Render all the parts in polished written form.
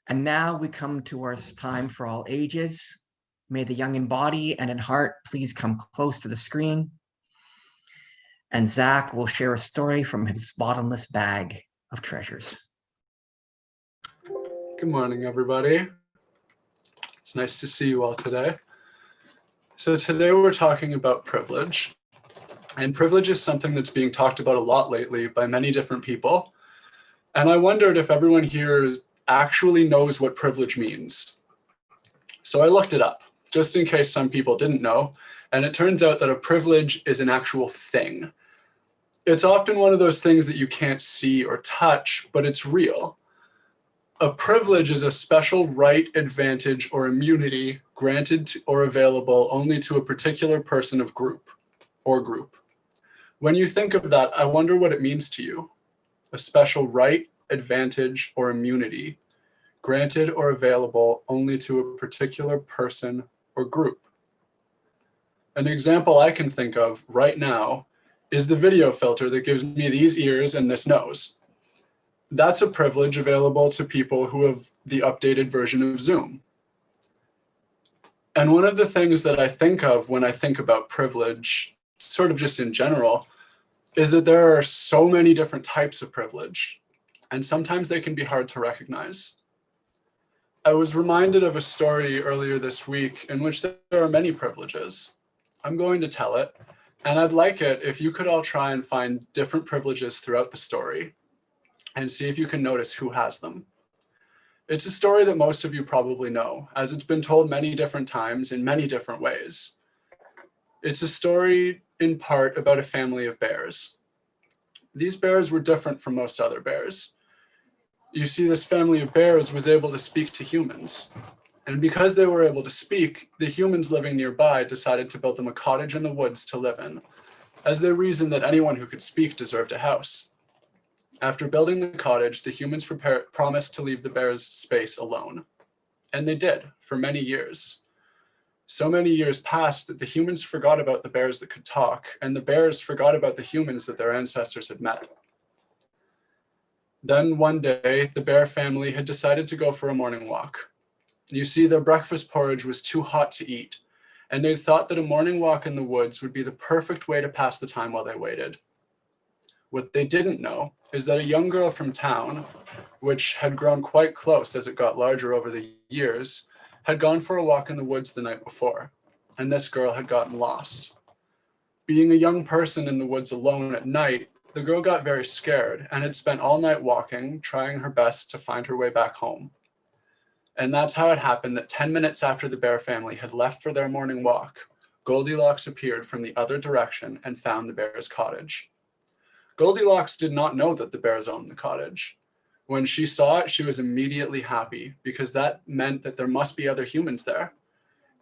And now we come to our time for all ages. May the young in body and in heart please come close to the screen. And Zach will share a story from his bottomless bag of treasures. Good morning, everybody. It's nice to see you all today. So today we're talking about privilege. And privilege is something that's being talked about a lot lately by many different people. And I wondered if everyone here actually knows what privilege means. So I looked it up, just in case some people didn't know. And it turns out that a privilege is an actual thing. It's often one of those things that you can't see or touch, but it's real. A privilege is a special right, advantage, or immunity granted to, or available only to a particular person of group. When you think of that, I wonder what it means to you. A special right, advantage, or immunity granted or available only to a particular person or group. An example I can think of right now is the video filter that gives me these ears and this nose. That's a privilege available to people who have the updated version of Zoom. And one of the things that I think of when I think about privilege, sort of just in general, is that there are so many different types of privilege, and sometimes they can be hard to recognize. I was reminded of a story earlier this week in which there are many privileges. I'm going to tell it, and I'd like it if you could all try and find different privileges throughout the story and see if you can notice who has them. It's a story that most of you probably know, as it's been told many different times in many different ways. It's a story in part about a family of bears. These bears were different from most other bears. You see, this family of bears was able to speak to humans. And because they were able to speak, the humans living nearby decided to build them a cottage in the woods to live in, as they reasoned that anyone who could speak deserved a house. After building the cottage, the humans promised to leave the bears' space alone. And they did, for many years. So many years passed that the humans forgot about the bears that could talk, and the bears forgot about the humans that their ancestors had met. Then one day, the bear family had decided to go for a morning walk. You see, their breakfast porridge was too hot to eat, and they thought that a morning walk in the woods would be the perfect way to pass the time while they waited. What they didn't know is that a young girl from town, which had grown quite close as it got larger over the years, had gone for a walk in the woods the night before, and this girl had gotten lost. Being a young person in the woods alone at night, the girl got very scared and had spent all night walking, trying her best to find her way back home. And that's how it happened that 10 minutes after the bear family had left for their morning walk, Goldilocks appeared from the other direction and found the bear's cottage. Goldilocks did not know that the bears owned the cottage. When she saw it, she was immediately happy because that meant that there must be other humans there.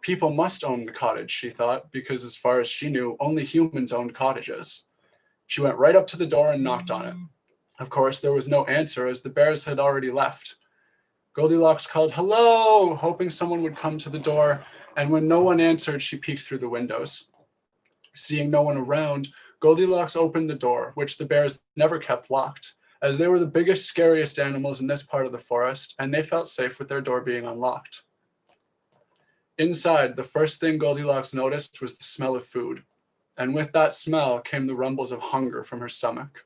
People must own the cottage, she thought, because as far as she knew, only humans owned cottages. She went right up to the door and knocked on it. Of course, there was no answer as the bears had already left. Goldilocks called, "Hello," hoping someone would come to the door, and when no one answered, she peeked through the windows. Seeing no one around, Goldilocks opened the door, which the bears never kept locked, as they were the biggest, scariest animals in this part of the forest, and they felt safe with their door being unlocked. Inside, the first thing Goldilocks noticed was the smell of food, and with that smell came the rumbles of hunger from her stomach.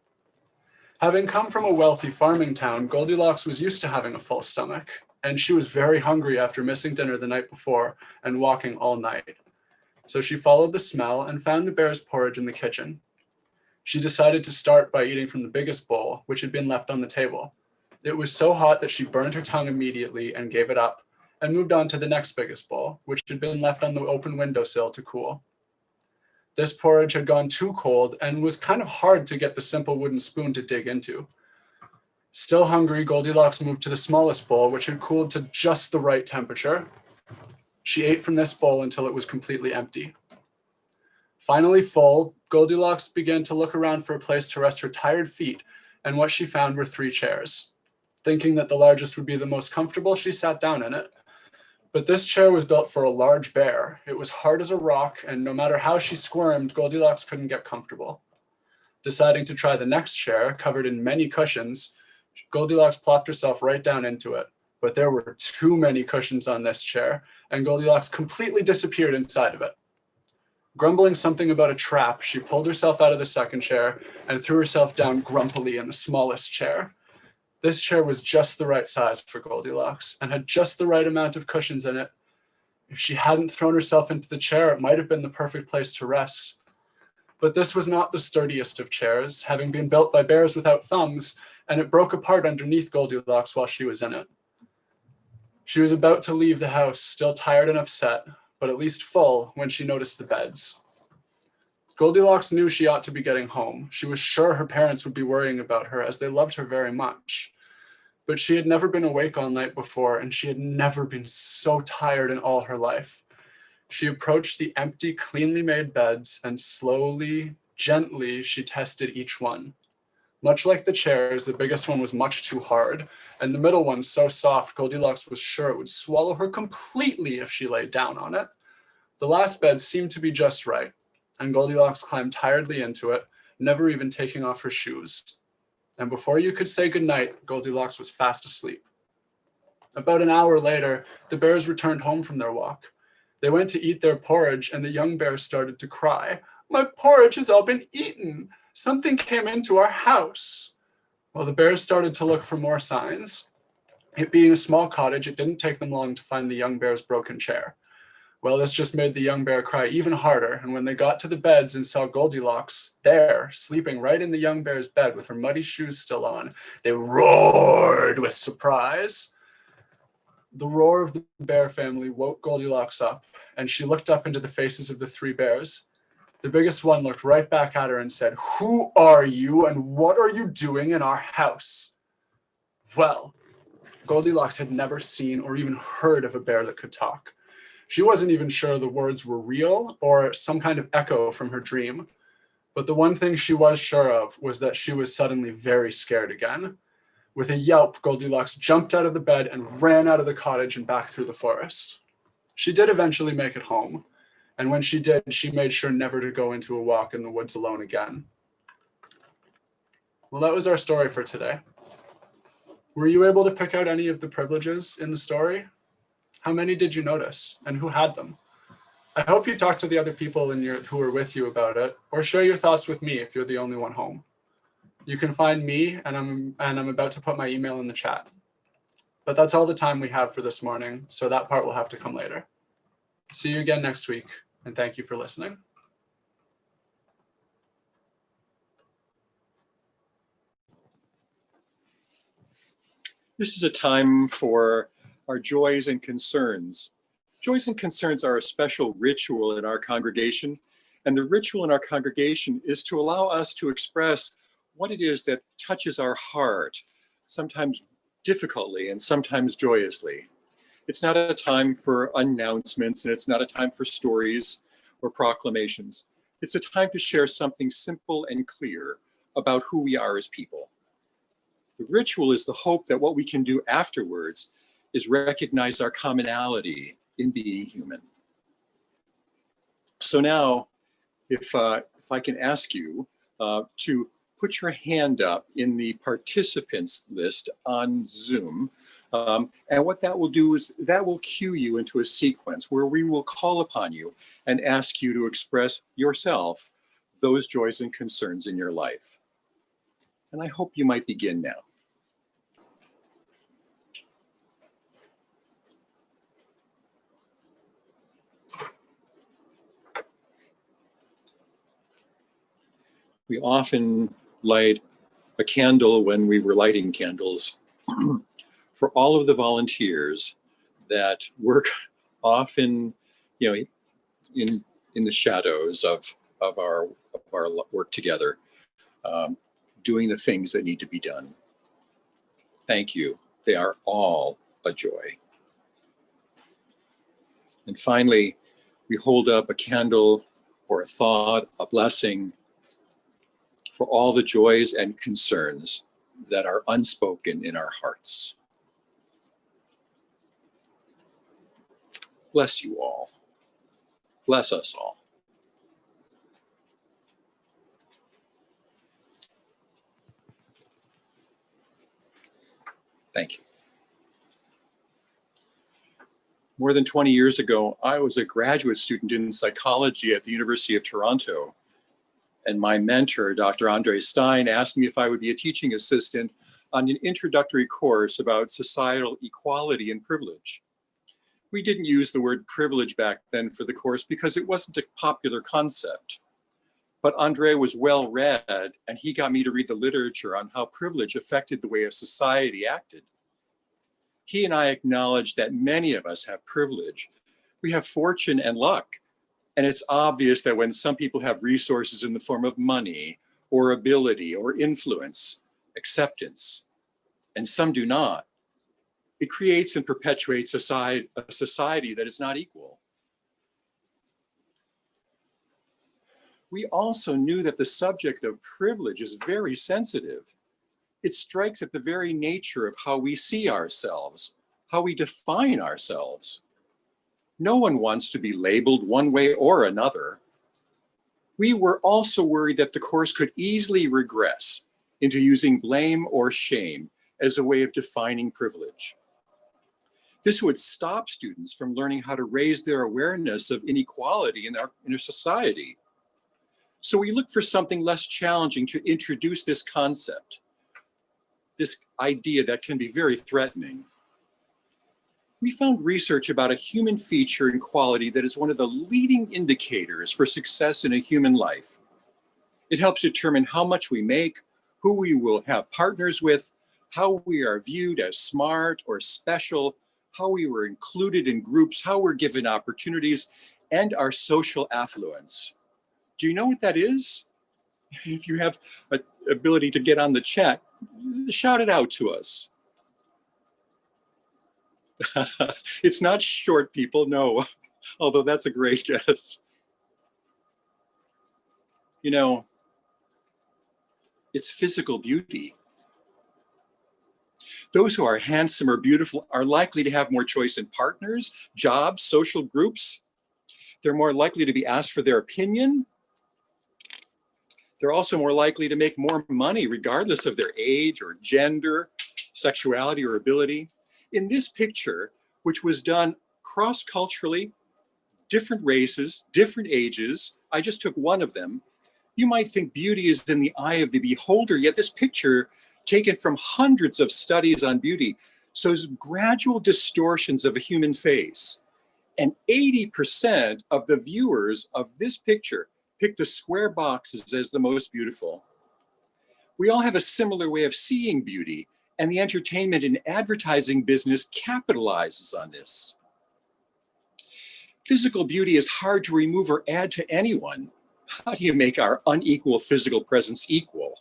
Having come from a wealthy farming town, Goldilocks was used to having a full stomach, and she was very hungry after missing dinner the night before and walking all night. So she followed the smell and found the bear's porridge in the kitchen. She decided to start by eating from the biggest bowl, which had been left on the table. It was so hot that she burned her tongue immediately and gave it up, and moved on to the next biggest bowl, which had been left on the open windowsill to cool. This porridge had gone too cold and was kind of hard to get the simple wooden spoon to dig into. Still hungry, Goldilocks moved to the smallest bowl, which had cooled to just the right temperature. She ate from this bowl until it was completely empty. Finally full, Goldilocks began to look around for a place to rest her tired feet, and what she found were 3 chairs. Thinking that the largest would be the most comfortable, she sat down in it. But this chair was built for a large bear. It was hard as a rock, and no matter how she squirmed, Goldilocks couldn't get comfortable. Deciding to try the next chair, covered in many cushions, Goldilocks plopped herself right down into it, But there were too many cushions on this chair, and Goldilocks completely disappeared inside of it. Grumbling something about a trap, she pulled herself out of the second chair and threw herself down grumpily in the smallest chair. This chair was just the right size for Goldilocks and had just the right amount of cushions in it. If she hadn't thrown herself into the chair, it might have been the perfect place to rest. But this was not the sturdiest of chairs, having been built by bears without thumbs, and it broke apart underneath Goldilocks while she was in it. She was about to leave the house, still tired and upset, but at least full, when she noticed the beds. Goldilocks knew she ought to be getting home. She was sure her parents would be worrying about her, as they loved her very much. But she had never been awake all night before, and she had never been so tired in all her life. She approached the empty, cleanly made beds, and slowly, gently, she tested each one. Much like the chairs, the biggest one was much too hard, and the middle one so soft, Goldilocks was sure it would swallow her completely if she lay down on it. The last bed seemed to be just right, and Goldilocks climbed tiredly into it, never even taking off her shoes. And before you could say goodnight, Goldilocks was fast asleep. About an hour later, the bears returned home from their walk. They went to eat their porridge, and the young bear started to cry. "My porridge has all been eaten. Something came into our house." Well, the bears started to look for more signs. It being a small cottage, it didn't take them long to find the young bear's broken chair. Well, this just made the young bear cry even harder, and when they got to the beds and saw Goldilocks there, sleeping right in the young bear's bed with her muddy shoes still on, they roared with surprise. The roar of the bear family woke Goldilocks up, and she looked up into the faces of the three bears. The biggest one looked right back at her and said, "Who are you, and what are you doing in our house?" Well, Goldilocks had never seen or even heard of a bear that could talk. She wasn't even sure the words were real or some kind of echo from her dream. But the one thing she was sure of was that she was suddenly very scared again. With a yelp, Goldilocks jumped out of the bed and ran out of the cottage and back through the forest. She did eventually make it home, and when she did, she made sure never to go into a walk in the woods alone again. Well, that was our story for today. Were you able to pick out any of the privileges in the story? How many did you notice, and who had them? I hope you talked to the other people who were with you about it, or share your thoughts with me if you're the only one home. You can find me, and I'm about to put my email in the chat. But that's all the time we have for this morning, so that part will have to come later. See you again next week, and thank you for listening. This is a time for our joys and concerns. Joys and concerns are a special ritual in our congregation, and the ritual in our congregation is to allow us to express what it is that touches our heart, sometimes difficultly and sometimes joyously. It's not a time for announcements, and it's not a time for stories or proclamations. It's a time to share something simple and clear about who we are as people. The ritual is the hope that what we can do afterwards is recognize our commonality in being human. So now, if I can ask you to put your hand up in the participants list on Zoom, and what that will do is that will cue you into a sequence where we will call upon you and ask you to express yourself those joys and concerns in your life. And I hope you might begin now. We often light a candle when we were lighting candles for all of the volunteers that work often, in the shadows of our work together, doing the things that need to be done. Thank you. They are all a joy. And finally, we hold up a candle or a thought, a blessing for all the joys and concerns that are unspoken in our hearts. Bless you all. Bless us all. Thank you. More than 20 years ago, I was a graduate student in psychology at the University of Toronto. And my mentor, Dr. Andre Stein, asked me if I would be a teaching assistant on an introductory course about societal equality and privilege. We didn't use the word privilege back then for the course because it wasn't a popular concept. But Andre was well read, and he got me to read the literature on how privilege affected the way a society acted. He and I acknowledged that many of us have privilege. We have fortune and luck. And it's obvious that when some people have resources in the form of money or ability or influence, acceptance, and some do not, it creates and perpetuates a society that is not equal. We also knew that the subject of privilege is very sensitive. It strikes at the very nature of how we see ourselves, how we define ourselves. No one wants to be labeled one way or another. We were also worried that the course could easily regress into using blame or shame as a way of defining privilege. This would stop students from learning how to raise their awareness of inequality in our society. So we looked for something less challenging to introduce this concept, this idea that can be very threatening. We found research about a human feature and quality that is one of the leading indicators for success in a human life. It helps determine how much we make, who we will have partners with, how we are viewed as smart or special, how we were included in groups, how we're given opportunities, and our social affluence. Do you know what that is? If you have an ability to get on the chat, shout it out to us. It's not short people, no, although that's a great guess. You know, it's physical beauty. Those who are handsome or beautiful are likely to have more choice in partners, jobs, social groups. They're more likely to be asked for their opinion. They're also more likely to make more money regardless of their age or gender, sexuality, or ability. In this picture, which was done cross-culturally, different races, different ages, I just took one of them, you might think beauty is in the eye of the beholder, yet this picture, taken from hundreds of studies on beauty, shows gradual distortions of a human face. And 80% of the viewers of this picture pick the square boxes as the most beautiful. We all have a similar way of seeing beauty, and the entertainment and advertising business capitalizes on this. Physical beauty is hard to remove or add to anyone. How do you make our unequal physical presence equal?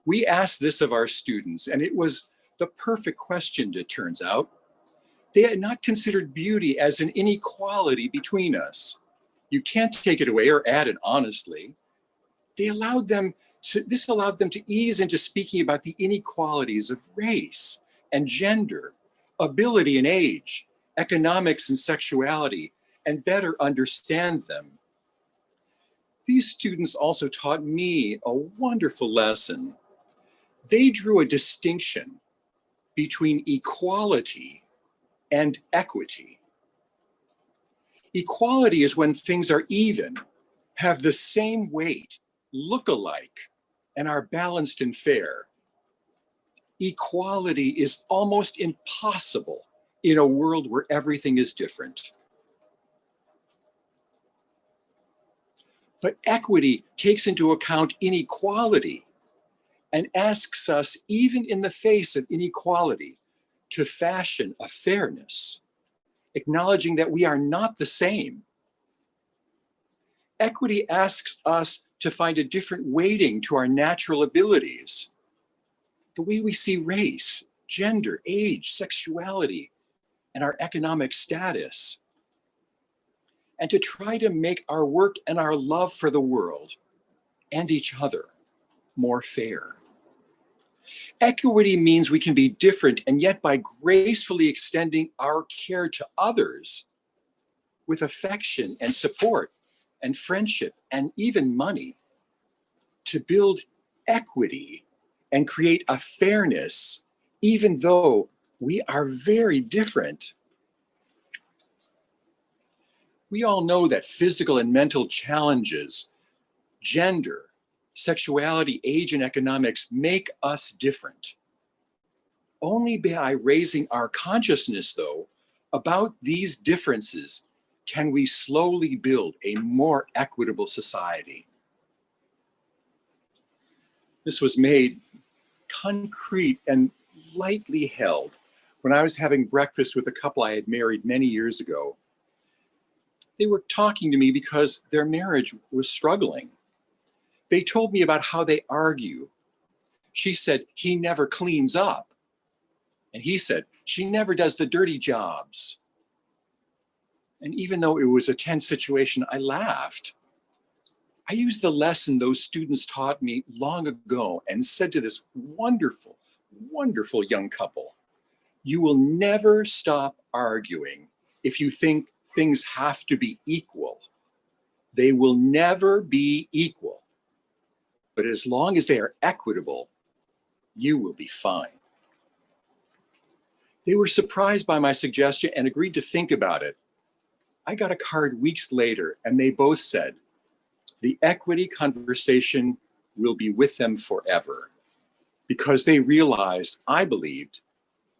We asked this of our students, and it was the perfect question, it turns out. They had not considered beauty as an inequality between us. You can't take it away or add it honestly. This allowed them to ease into speaking about the inequalities of race and gender, ability and age, economics and sexuality, and better understand them. These students also taught me a wonderful lesson. They drew a distinction between equality and equity. Equality is when things are even, have the same weight, look alike, and are balanced and fair. Equality is almost impossible in a world where everything is different. But equity takes into account inequality and asks us, even in the face of inequality, to fashion a fairness, acknowledging that we are not the same. Equity asks us to find a different weighting to our natural abilities, the way we see race, gender, age, sexuality, and our economic status, and to try to make our work and our love for the world and each other more fair. Equity means we can be different, and yet by gracefully extending our care to others with affection and support and friendship and even money, to build equity and create a fairness, even though we are very different. We all know that physical and mental challenges, gender, sexuality, age, and economics make us different. Only by raising our consciousness, though, about these differences can we slowly build a more equitable society. This was made concrete and lightly held when I was having breakfast with a couple I had married many years ago. They were talking to me because their marriage was struggling. They told me about how they argue. She said, he never cleans up. And he said, she never does the dirty jobs. And even though it was a tense situation, I laughed. I used the lesson those students taught me long ago and said to this wonderful, wonderful young couple, you will never stop arguing if you think things have to be equal. They will never be equal. But as long as they are equitable, you will be fine. They were surprised by my suggestion and agreed to think about it. I got a card weeks later and they both said, the equity conversation will be with them forever, because they realized, I believed,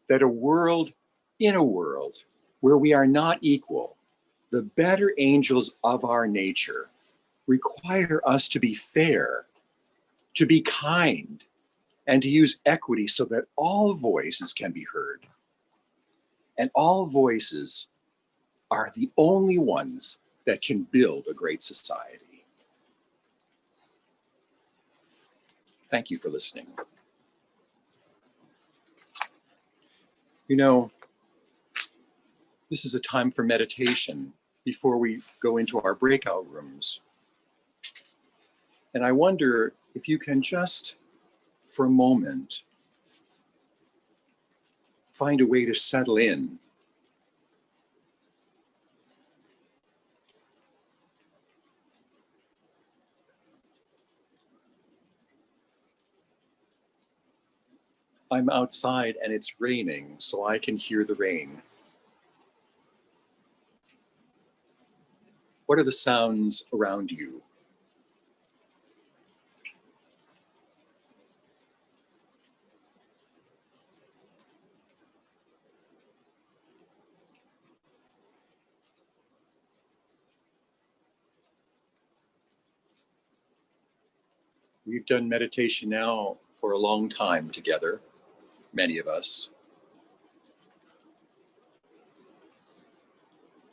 that in a world where we are not equal, the better angels of our nature require us to be fair, to be kind, and to use equity so that all voices can be heard. And all voices are the only ones that can build a great society. Thank you for listening. You know, this is a time for meditation before we go into our breakout rooms. And I wonder if you can just, for a moment, find a way to settle in. I'm outside and it's raining, so I can hear the rain. What are the sounds around you? We've done meditation now for a long time together, many of us.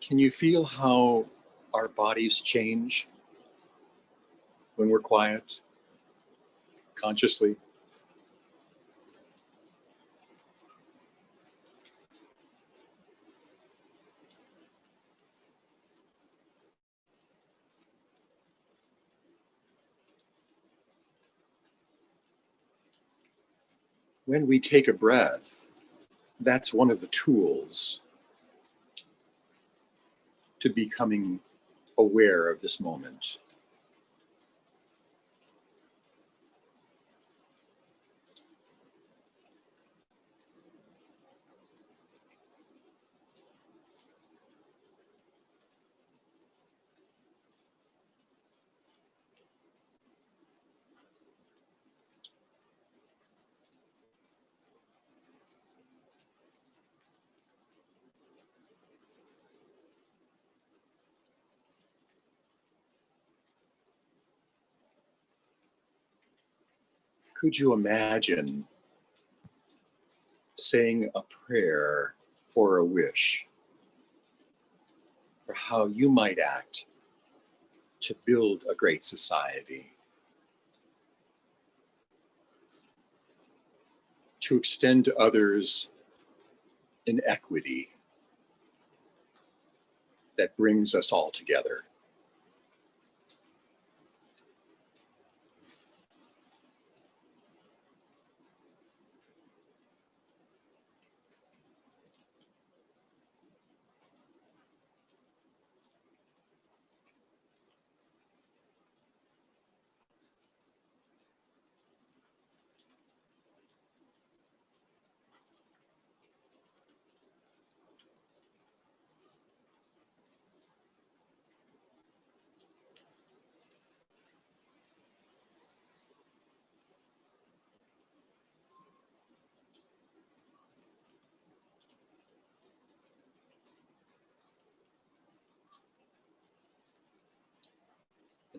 Can you feel how our bodies change when we're quiet, consciously? When we take a breath, that's one of the tools to becoming aware of this moment. Could you imagine saying a prayer or a wish for how you might act to build a great society, to extend to others an equity that brings us all together?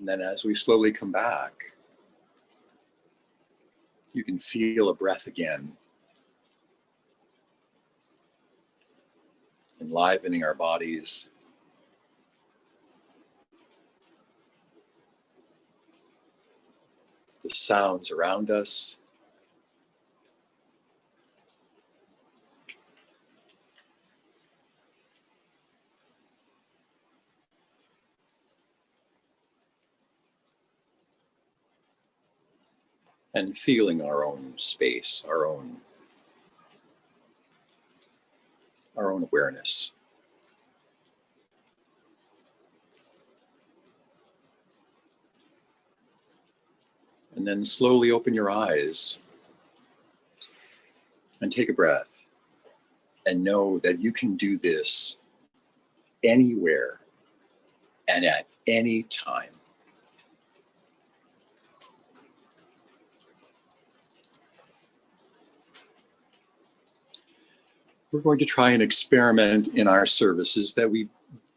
And then as we slowly come back, you can feel a breath again, enlivening our bodies. The sounds around us. And feeling our own space, our own awareness. And then slowly open your eyes and take a breath and know that you can do this anywhere and at any time. We're going to try an experiment in our services that we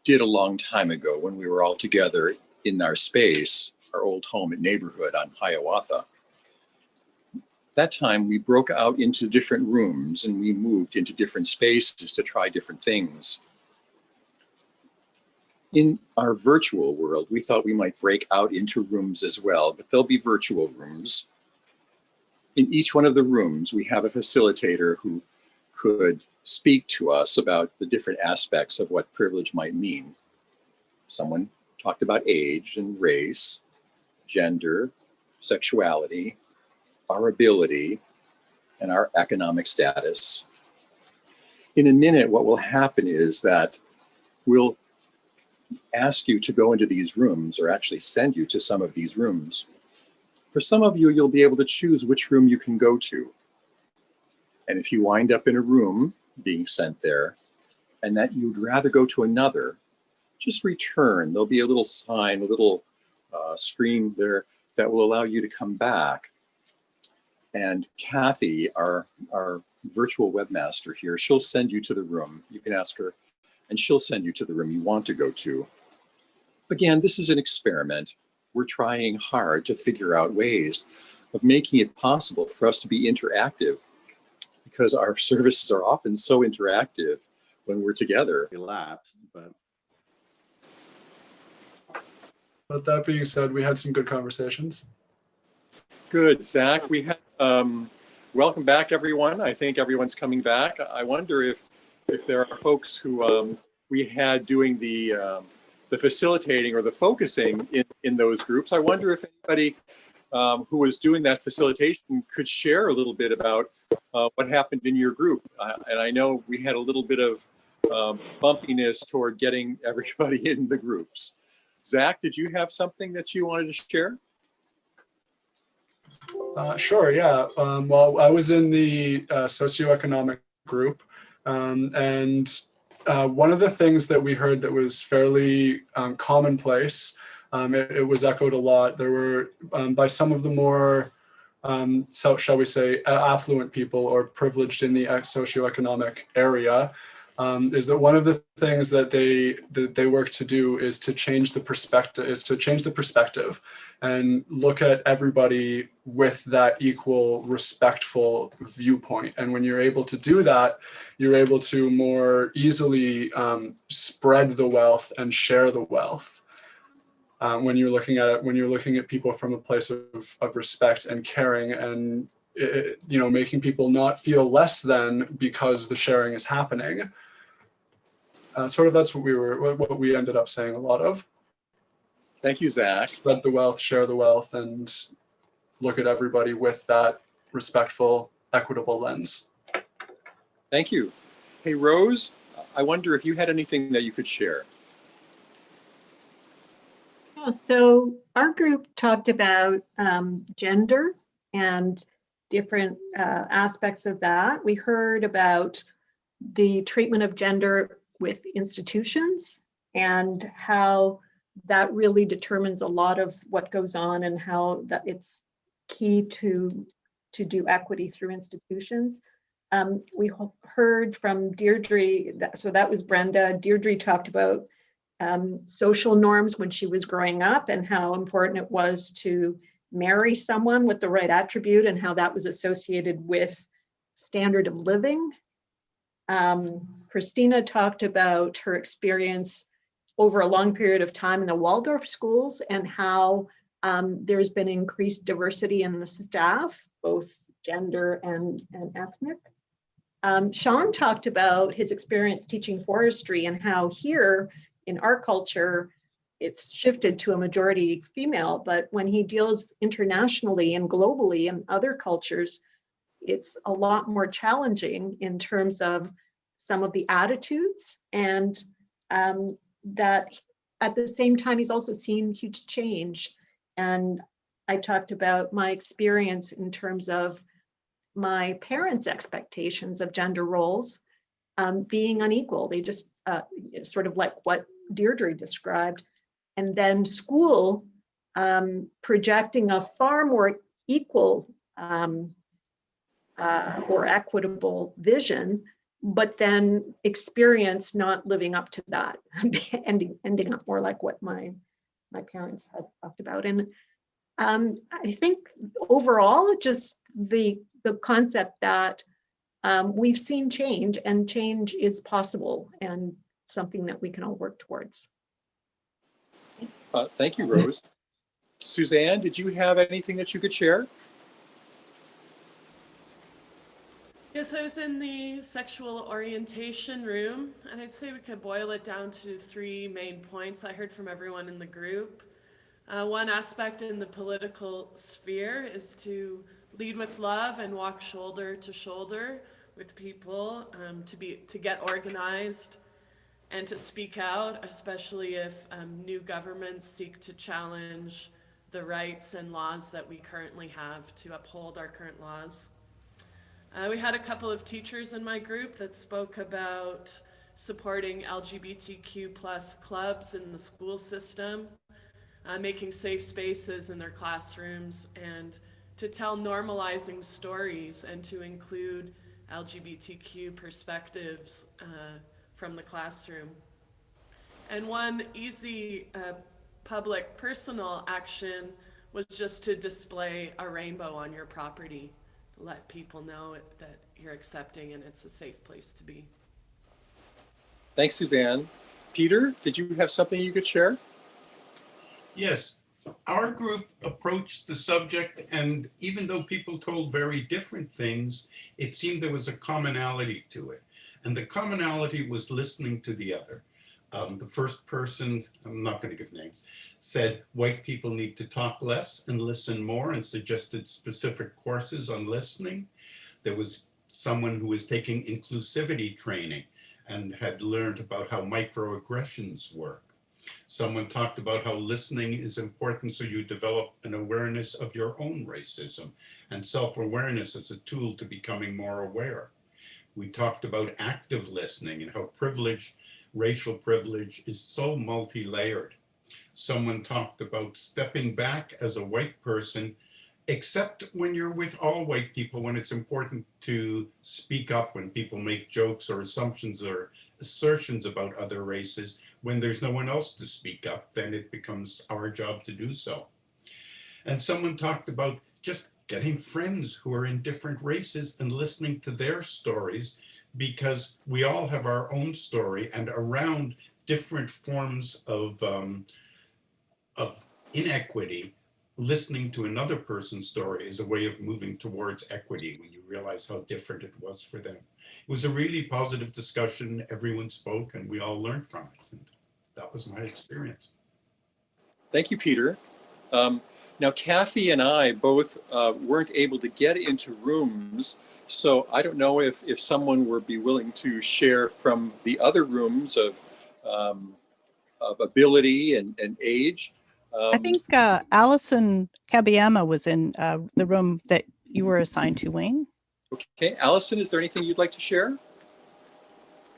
did a long time ago when we were all together in our space, our old home at Neighbourhood on Hiawatha. That time we broke out into different rooms and we moved into different spaces to try different things. In our virtual world, we thought we might break out into rooms as well, but they'll be virtual rooms. In each one of the rooms, we have a facilitator who could speak to us about the different aspects of what privilege might mean. Someone talked about age and race, gender, sexuality, our ability, and our economic status. In a minute, what will happen is that we'll ask you to go into these rooms, or actually send you to some of these rooms. For some of you, you'll be able to choose which room you can go to. And if you wind up in a room being sent there and that you'd rather go to another, just return. There'll be a little sign, a little screen there that will allow you to come back. And Kathy, our virtual webmaster here, she'll send you to the room. You can ask her, and she'll send you to the room you want to go to. Again, this is an experiment. We're trying hard to figure out ways of making it possible for us to be interactive, because our services are often so interactive when we're together. Elapsed, but that being said, we had some good conversations. Good, Zach. We had welcome back, everyone. I think everyone's coming back. I wonder if there are folks who we had doing the facilitating or the focusing in those groups. I wonder if anybody who was doing that facilitation could share a little bit about what happened in your group. And I know we had a little bit of bumpiness toward getting everybody in the groups. Zach, did you have something that you wanted to share? Sure, yeah. Well, I was in the socioeconomic group, and one of the things that we heard that was fairly commonplace, it was echoed a lot. There were, by some of the more, so shall we say, affluent people or privileged in the socioeconomic area, is that one of the things that they work to do is to change the perspective, and look at everybody with that equal, respectful viewpoint. And when you're able to do that, you're able to more easily spread the wealth and share the wealth. When you're looking at people from a place of respect and caring, and making people not feel less than because the sharing is happening. Sort of that's what we ended up saying a lot of. Thank you, Zach. Spread the wealth, share the wealth, and look at everybody with that respectful, equitable lens. Thank you. Hey, Rose, I wonder if you had anything that you could share. So our group talked about gender and different aspects of that. We heard about the treatment of gender with institutions and how that really determines a lot of what goes on, and how that it's key to do equity through institutions. We heard from Deirdre, so that was Brenda. Deirdre talked about social norms when she was growing up and how important it was to marry someone with the right attribute and how that was associated with standard of living. Christina talked about her experience over a long period of time in the Waldorf schools and how there's been increased diversity in the staff, both gender and ethnic. Sean talked about his experience teaching forestry and how here in our culture, it's shifted to a majority female, but when he deals internationally and globally in other cultures, it's a lot more challenging in terms of some of the attitudes, and that at the same time, he's also seen huge change. And I talked about my experience in terms of my parents' expectations of gender roles being unequal. They just sort of like what Deirdre described. And then school projecting a far more equal or equitable vision, but then experience not living up to that, ending up more like what my parents had talked about. And I think overall, just the concept that we've seen change, and change is possible and something that we can all work towards. Thank you, Rose. Suzanne, did you have anything that you could share? Yes, I was in the sexual orientation room, and I'd say we could boil it down to 3 main points I heard from everyone in the group. One aspect in the political sphere is to lead with love and walk shoulder to shoulder with people, to get organized and to speak out, especially if new governments seek to challenge the rights and laws that we currently have, to uphold our current laws. We had a couple of teachers in my group that spoke about supporting LGBTQ+ clubs in the school system, making safe spaces in their classrooms, and to tell normalizing stories and to include LGBTQ perspectives from the classroom. And one easy public personal action was just to display a rainbow on your property. Let people know that you're accepting and it's a safe place to be. Thanks, Suzanne. Peter, did you have something you could share? Yes, our group approached the subject, and even though people told very different things, it seemed there was a commonality to it. And the commonality was listening to the other. The first person, I'm not going to give names, said white people need to talk less and listen more, and suggested specific courses on listening. There was someone who was taking inclusivity training and had learned about how microaggressions work. Someone talked about how listening is important so you develop an awareness of your own racism, and self-awareness as a tool to becoming more aware. We talked about active listening and how racial privilege is so multi-layered. Someone talked about stepping back as a white person, except when you're with all white people, when it's important to speak up when people make jokes or assumptions or assertions about other races. When there's no one else to speak up, then it becomes our job to do so. And someone talked about just getting friends who are in different races and listening to their stories, because we all have our own story, and around different forms of inequity, listening to another person's story is a way of moving towards equity when you realize how different it was for them. It was a really positive discussion. Everyone spoke and we all learned from it. And that was my experience. Thank you, Peter. Now, Kathy and I both weren't able to get into rooms, so I don't know if someone would be willing to share from the other rooms of ability and age. I think Allison Kabiyama was in the room that you were assigned to, Wayne. Okay, Allison, is there anything you'd like to share?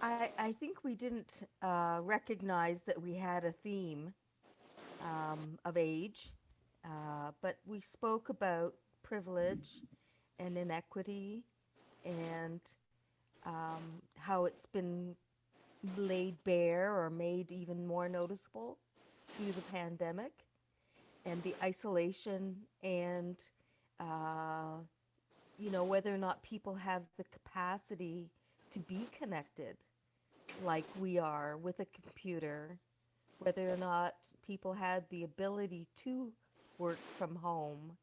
I think we didn't recognize that we had a theme of age, but we spoke about privilege and inequity and how it's been laid bare or made even more noticeable through the pandemic and the isolation and whether or not people have the capacity to be connected like we are with a computer, whether or not people had the ability to work from home,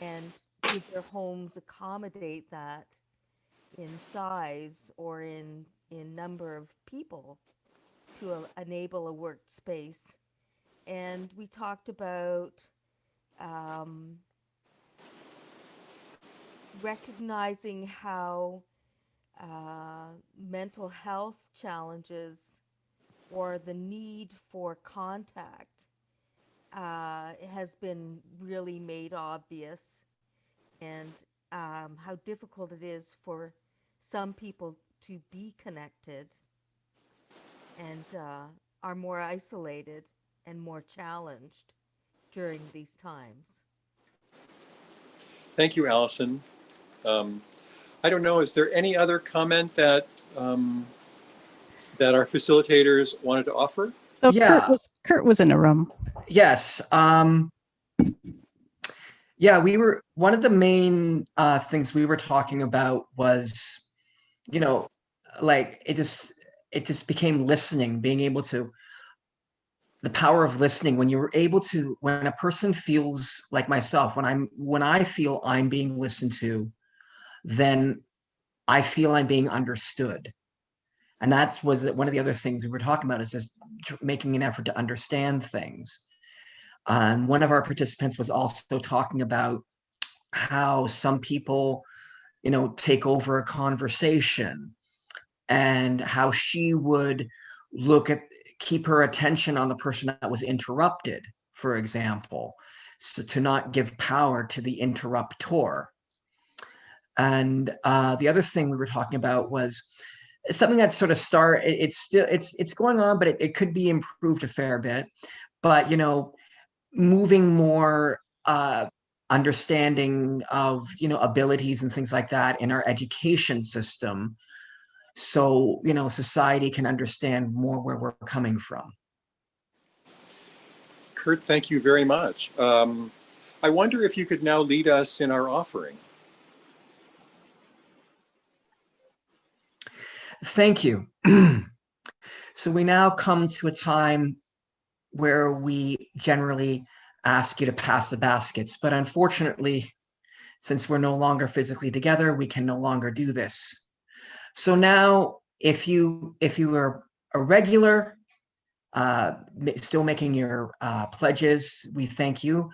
and did their homes accommodate that in size or in number of people to enable a workspace. And we talked about um, recognizing how mental health challenges or the need for contact has been really made obvious, and how difficult it is for some people to be connected and are more isolated and more challenged during these times. Thank you, Allison. I don't know, is there any other comment that that our facilitators wanted to offer? So Yeah. Kurt was in a room. Yes. Yeah, one of the main things we were talking about was, like it just became listening, being able to, the power of listening when you're able to, when a person feels like myself, when I feel I'm being listened to, then I feel I'm being understood. And that was one of the other things we were talking about, is just making an effort to understand things. One of our participants was also talking about how some people, take over a conversation, and how she would keep her attention on the person that was interrupted, for example, so to not give power to the interruptor. And the other thing we were talking about was something that sort of it's going on, but it could be improved a fair bit. But moving more understanding of abilities and things like that in our education system, so society can understand more where we're coming from. Kurt, thank you very much. I wonder if you could now lead us in our offering. Thank you. So we now come to a time where we generally ask you to pass the baskets, but unfortunately, since we're no longer physically together, we can no longer do this. So now, if you are a regular, still making your pledges, we thank you.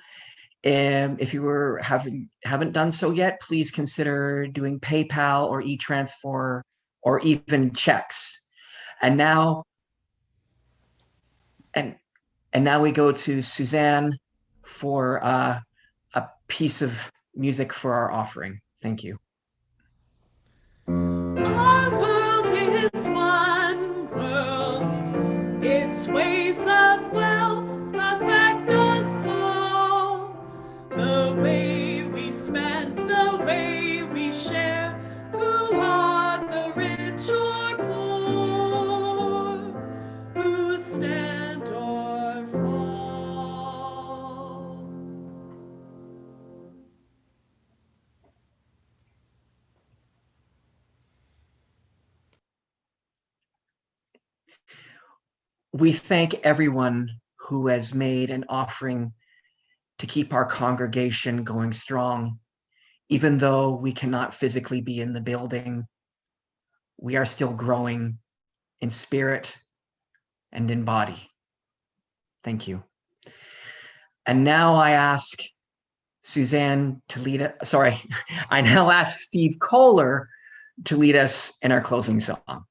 If you haven't done so yet, please consider doing PayPal or e-transfer or even checks. And now we go to Suzanne for a piece of music for our offering. Thank you. Our world is one world. Its ways of wealth affect us all. The way we spend, the way we share, who are the rich or poor, who stand or fall. We thank everyone who has made an offering to keep our congregation going strong. Even though we cannot physically be in the building, we are still growing in spirit and in body. Thank you. And now I ask Suzanne to lead us. Sorry, I now ask Steve Kohler to lead us in our closing song.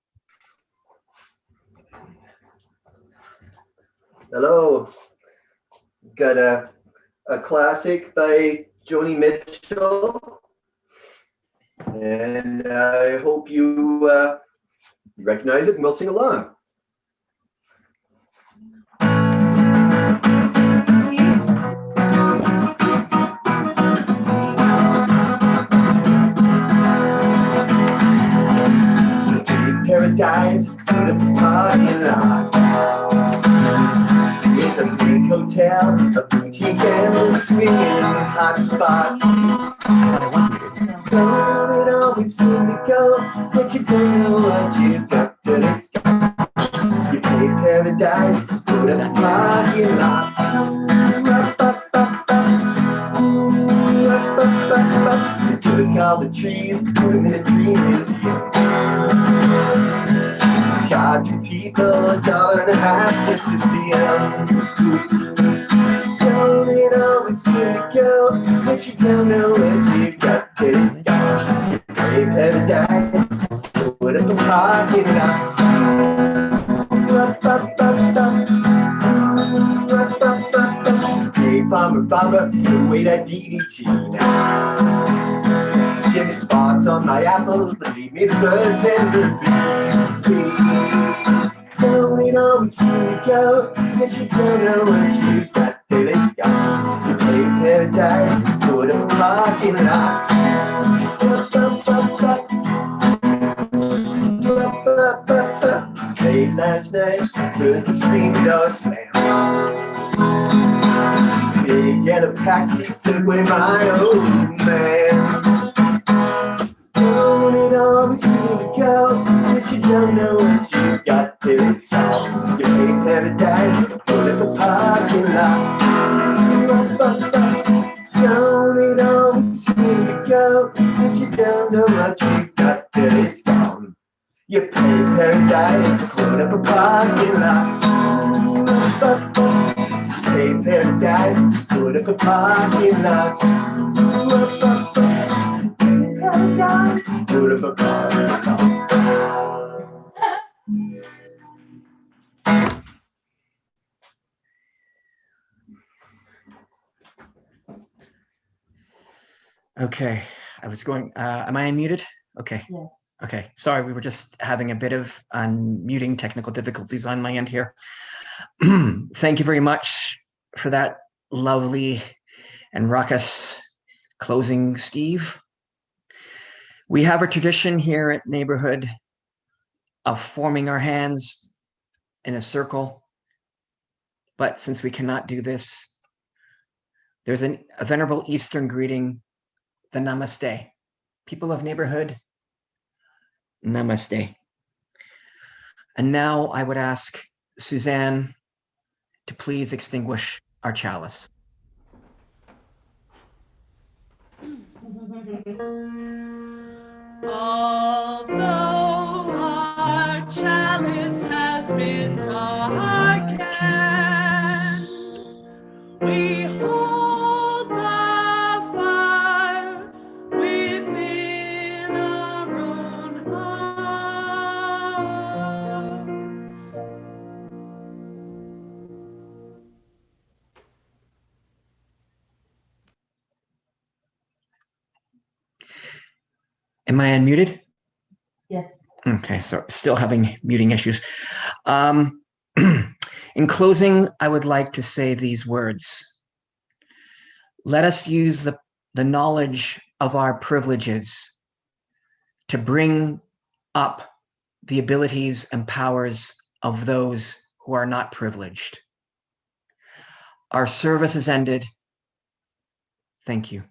Hello. Got a classic by Joni Mitchell, and I hope you recognize it, and we'll sing along. Take care paradise, put up a parking lot. With a big hotel, a boutique, and a swinging hot spot. I thought I was muted. Don't it always seem to go, but you don't know what you got till it's gone. You pay paradise, put up a parking lot. You took all the trees, put them in a dream museum. Charge your people $1.50 just to see them. Don't it always seem to go, but you don't know what you got till it's gone. You pay paradise, put up a parking lot. Hey, farmer, farmer, put away that DDT now. Give me spots on my apples, but leave me the birds and the bees. Don't it always seem to go, but you don't know what you got till it's gone. You pay paradise, put up a parking lot. Late last night, heard the screen door slam. Big yellow taxi took away my old man. Don't it always seem to go, but you don't know what you got till it's gone. You pay paradise, put up a parking lot. Don't it always seem to go, but you don't know what you got till it's gone. You pay paradise, put up a parking lot. Pay paradise, put up a parking lot. Paradise, put up a parking lot. Okay, I was going, am I unmuted? Okay. Yes. Okay, sorry, we were just having a bit of unmuting technical difficulties on my end here. Thank you very much for that lovely and raucous closing, Steve. We have a tradition here at Neighborhood of forming our hands in a circle, but since we cannot do this, there's a venerable Eastern greeting, the Namaste. People of Neighborhood, Namaste. And now I would ask Suzanne to please extinguish our chalice. Although our chalice has been darkened, we hold the fire within our own hearts. Am I unmuted? Yes. Okay, so still having muting issues. In closing, I would like to say these words. Let us use the knowledge of our privileges to bring up the abilities and powers of those who are not privileged. Our service has ended. Thank you.